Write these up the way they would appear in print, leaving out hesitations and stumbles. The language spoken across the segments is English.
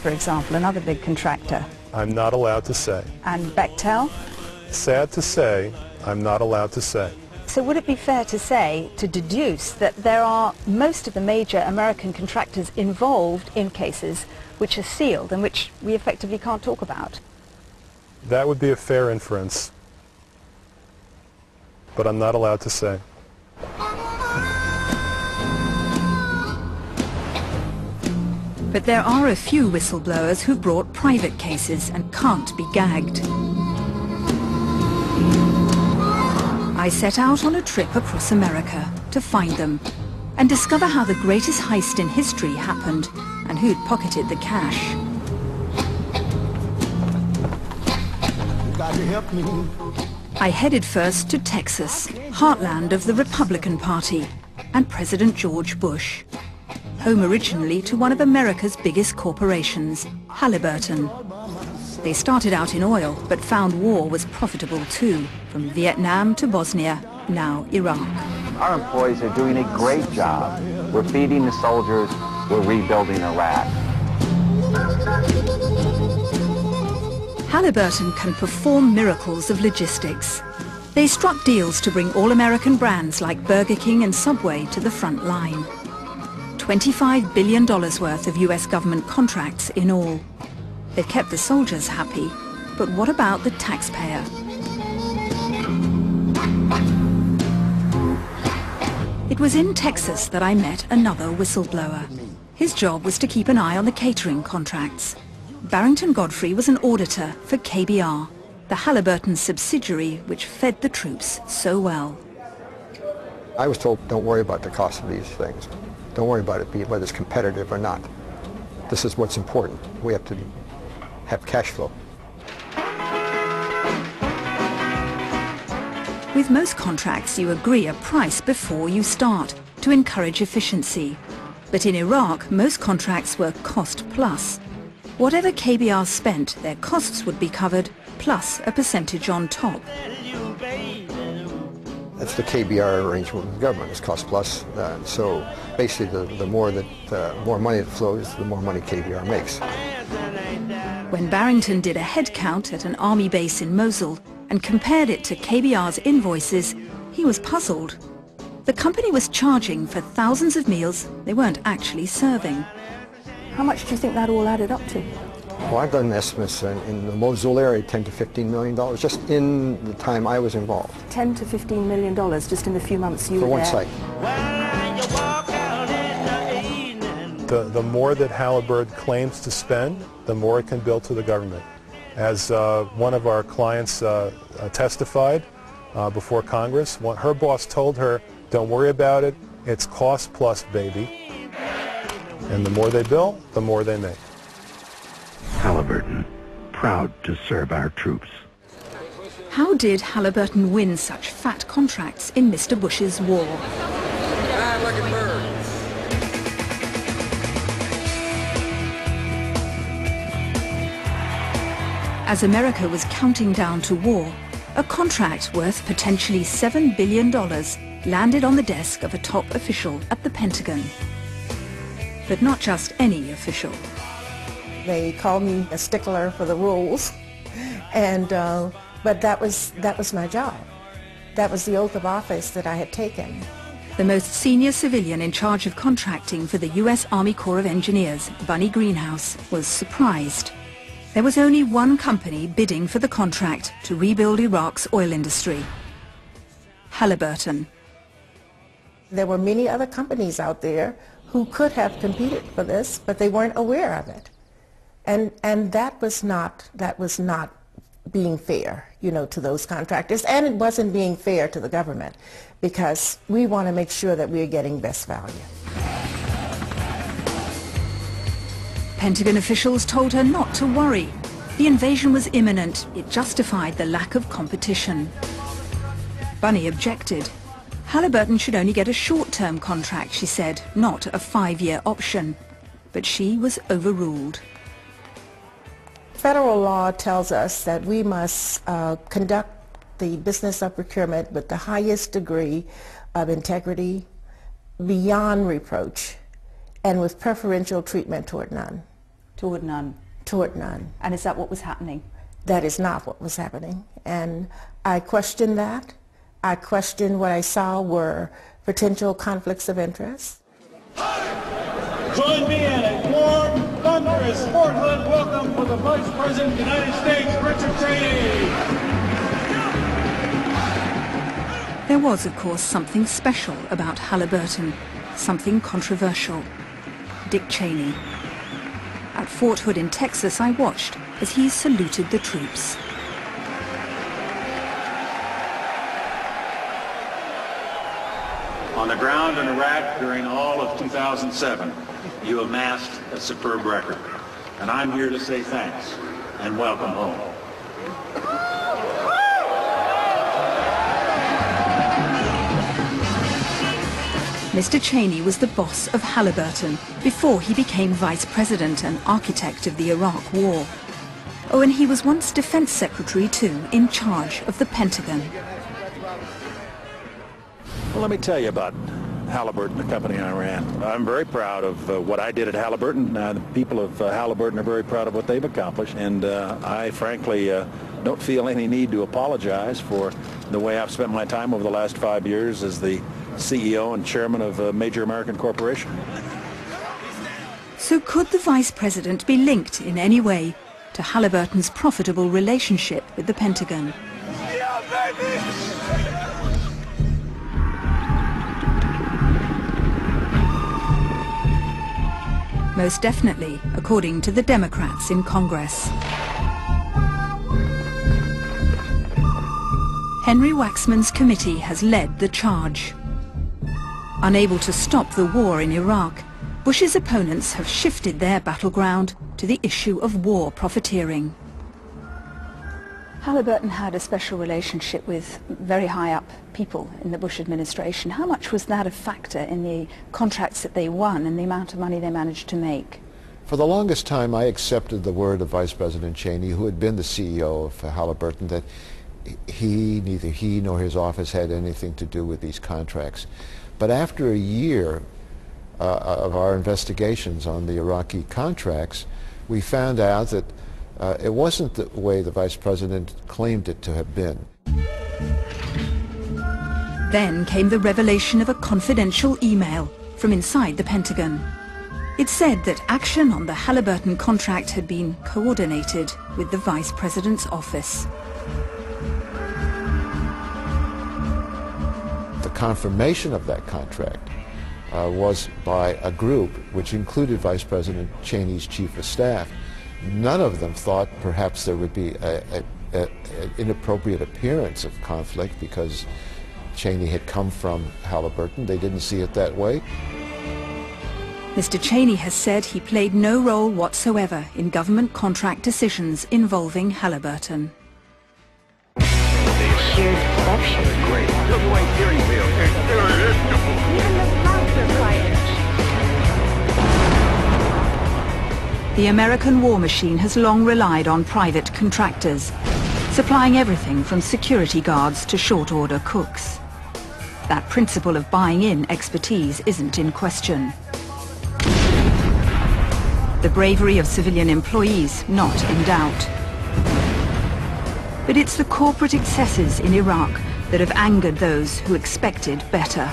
for example, another big contractor. I'm not allowed to say. And Bechtel? Sad to say, I'm not allowed to say. So would it be fair to say, to deduce, that there are most of the major American contractors involved in cases which are sealed and which we effectively can't talk about? That would be a fair inference, but I'm not allowed to say. But there are a few whistleblowers who brought private cases and can't be gagged. I set out on a trip across America to find them and discover how the greatest heist in history happened and who'd pocketed the cash. You got to help me. I headed first to Texas, heartland of the Republican Party, and President George Bush. Home originally to one of America's biggest corporations, Halliburton. They started out in oil, but found war was profitable too, from Vietnam to Bosnia, now Iraq. Our employees are doing a great job. We're feeding the soldiers, we're rebuilding Iraq. Halliburton can perform miracles of logistics. They struck deals to bring all-American brands like Burger King and Subway to the front line. $25 billion worth of US government contracts in all. They've kept the soldiers happy, but what about the taxpayer? It was in Texas that I met another whistleblower. His job was to keep an eye on the catering contracts. Barrington Godfrey was an auditor for KBR, the Halliburton subsidiary which fed the troops so well. I was told, don't worry about the cost of these things. Don't worry about it, whether it's competitive or not. This is what's important. We have to have cash flow. With most contracts, you agree a price before you start to encourage efficiency. But in Iraq, most contracts were cost plus. Whatever KBR spent, their costs would be covered, plus a percentage on top. That's the KBR arrangement with the government. It's cost plus. So basically, the more money that flows, the more money KBR makes. When Barrington did a head count at an army base in Mosul and compared it to KBR's invoices, he was puzzled. The company was charging for thousands of meals they weren't actually serving. How much do you think that all added up to? Well, I've done estimates in the Mosul area, $10 to $15 million, just in the time I was involved. $10 to $15 million just in the few months you were there? For one site. The more that Halliburton claims to spend, the more it can bill to the government. As one of our clients testified before Congress, her boss told her, don't worry about it, it's cost plus, baby. And the more they bill, the more they make. Halliburton, proud to serve our troops. How did Halliburton win such fat contracts in Mr. Bush's war? As America was counting down to war, a contract worth potentially $7 billion landed on the desk of a top official at the Pentagon. But not just any official. They called me a stickler for the rules, but that was my job. That was the oath of office that I had taken. The most senior civilian in charge of contracting for the U.S. Army Corps of Engineers, Bunny Greenhouse, was surprised. There was only one company bidding for the contract to rebuild Iraq's oil industry: Halliburton. There were many other companies out there who could have competed for this, but they weren't aware of it. And that was not being fair, to those contractors, and it wasn't being fair to the government, because we want to make sure that we're getting best value. Pentagon officials told her not to worry. The invasion was imminent. It justified the lack of competition. Bunny objected. Halliburton should only get a short-term contract, she said, not a 5-year option. But she was overruled. Federal law tells us that we must conduct the business of procurement with the highest degree of integrity, beyond reproach, and with preferential treatment toward none. Toward none. Toward none. And is that what was happening? That is not what was happening. And I questioned that. I questioned what I saw were potential conflicts of interest. Join me in a warm, thunderous Fort Hood welcome for the Vice President of the United States, Richard Cheney. There was, of course, something special about Halliburton, something controversial. Dick Cheney. At Fort Hood in Texas, I watched as he saluted the troops. On the ground in Iraq during all of 2007, you amassed a superb record. And I'm here to say thanks and welcome home. Mr. Cheney was the boss of Halliburton before he became vice president and architect of the Iraq War. Oh, and he was once defense secretary too, in charge of the Pentagon. Well, let me tell you about Halliburton, the company I ran. I'm very proud of what I did at Halliburton. The people of Halliburton are very proud of what they've accomplished, and I frankly don't feel any need to apologize for the way I've spent my time over the last 5 years as the CEO and chairman of a major American corporation. So could the vice president be linked in any way to Halliburton's profitable relationship with the Pentagon? Yeah, baby! Most definitely, according to the Democrats in Congress. Henry Waxman's committee has led the charge. Unable to stop the war in Iraq, Bush's opponents have shifted their battleground to the issue of war profiteering. Halliburton had a special relationship with very high-up people in the Bush administration. How much was that a factor in the contracts that they won and the amount of money they managed to make? For the longest time, I accepted the word of Vice President Cheney, who had been the CEO of Halliburton, that neither he nor his office had anything to do with these contracts. But after a year of our investigations on the Iraqi contracts, we found out that it wasn't the way the Vice President claimed it to have been. Then came the revelation of a confidential email from inside the Pentagon. It said that action on the Halliburton contract had been coordinated with the Vice President's office. The confirmation of that contract was by a group which included Vice President Cheney's chief of staff. None of them thought perhaps there would be an inappropriate appearance of conflict because Cheney had come from Halliburton. They didn't see it that way. Mr. Cheney has said he played no role whatsoever in government contract decisions involving Halliburton. Sheer deception. Great. Just like steering wheel. Even the clouds are quiet. The American war machine has long relied on private contractors, supplying everything from security guards to short-order cooks. That principle of buying in expertise isn't in question. The bravery of civilian employees not in doubt. But it's the corporate excesses in Iraq that have angered those who expected better.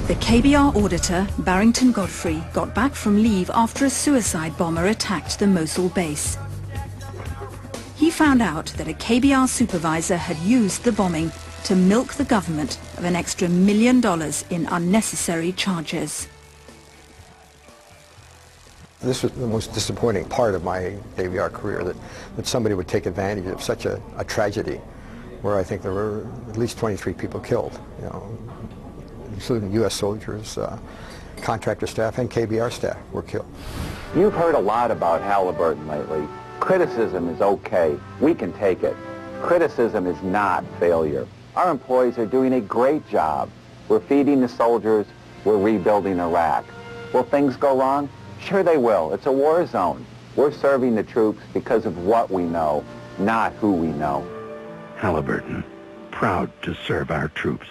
The KBR auditor, Barrington Godfrey, got back from leave after a suicide bomber attacked the Mosul base. He found out that a KBR supervisor had used the bombing to milk the government of an extra $1 million in unnecessary charges. This was the most disappointing part of my KBR career, that somebody would take advantage of such a tragedy, where I think there were at least 23 people killed, including U.S. soldiers, contractor staff, and KBR staff were killed. You've heard a lot about Halliburton lately. Criticism is okay. We can take it. Criticism is not failure. Our employees are doing a great job. We're feeding the soldiers. We're rebuilding Iraq. Will things go wrong? Sure they will. It's a war zone. We're serving the troops because of what we know, not who we know. Halliburton, proud to serve our troops.